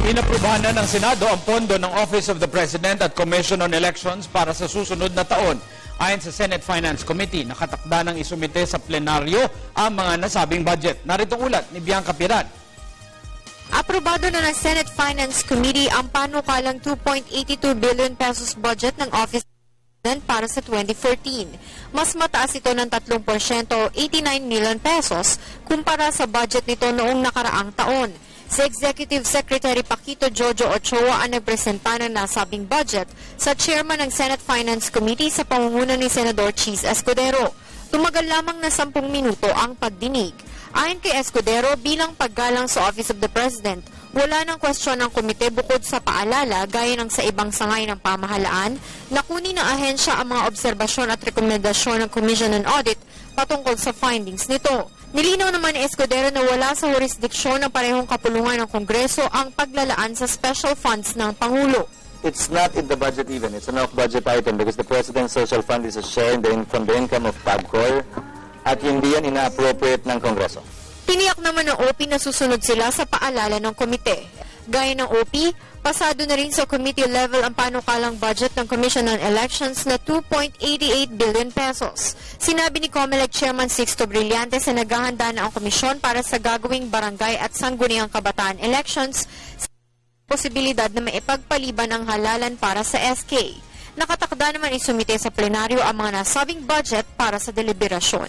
Inaprubahan na ng Senado ang pondo ng Office of the President at Commission on Elections para sa susunod na taon. Ayon sa Senate Finance Committee, nakatakda ng isumite sa plenaryo ang mga nasabing budget. Narito ulat ni Bianca Piran. Aprobado na ng Senate Finance Committee ang panukalang 2.82 billion pesos budget ng Office para sa 2014. Mas mataas ito ng 3% o 89 million pesos kumpara sa budget nito noong nakaraang taon. Si Executive Secretary Paquito Jojo Ochoa ang nagpresenta ng nasabing budget sa chairman ng Senate Finance Committee sa pangunguna ni Senador Cheese Escudero. Tumagal lamang na 10 minuto ang pagdinig. Ayon kay Escudero, bilang paggalang sa Office of the President, wala nang kwestiyon ng komite bukod sa paalala gaya ng sa ibang sangay ng pamahalaan na kunin ng ahensya ang mga obserbasyon at rekomendasyon ng Commission on Audit patungkol sa findings nito. Nilinaw naman ni Escudero na wala sa jurisdiksyon ng parehong kapulungan ng Kongreso ang paglalaan sa special funds ng Pangulo. It's not in the budget even. It's an off-budget item because the President's social fund is a share from the income of PAGCOR at hindi yan ina-appropriate ng Kongreso. Tiniyak naman ng OP na susunod sila sa paalala ng komite. Gaya ng OP, pasado na rin sa committee level ang panukalang budget ng Commission on Elections na 2.88 billion pesos. Sinabi ni COMELEC Chairman Sixto Brillantes na naghahanda na ang komisyon para sa gagawing barangay at sangguniang kabataan elections sa posibilidad na maipagpaliban ang halalan para sa SK. Nakatakda naman isumite sa plenaryo ang mga nasabing budget para sa deliberasyon.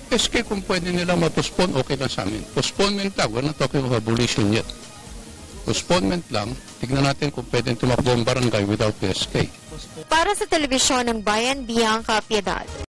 SK kung pwede nila ma-postpone, okay lang sa amin. Postponement lang, we're not talking of abolition yet. Postponement lang, tignan natin kung pwede tumakbo ang barangay without the SK. Para sa Telebisyon ng Bayan, Bianca Piedad.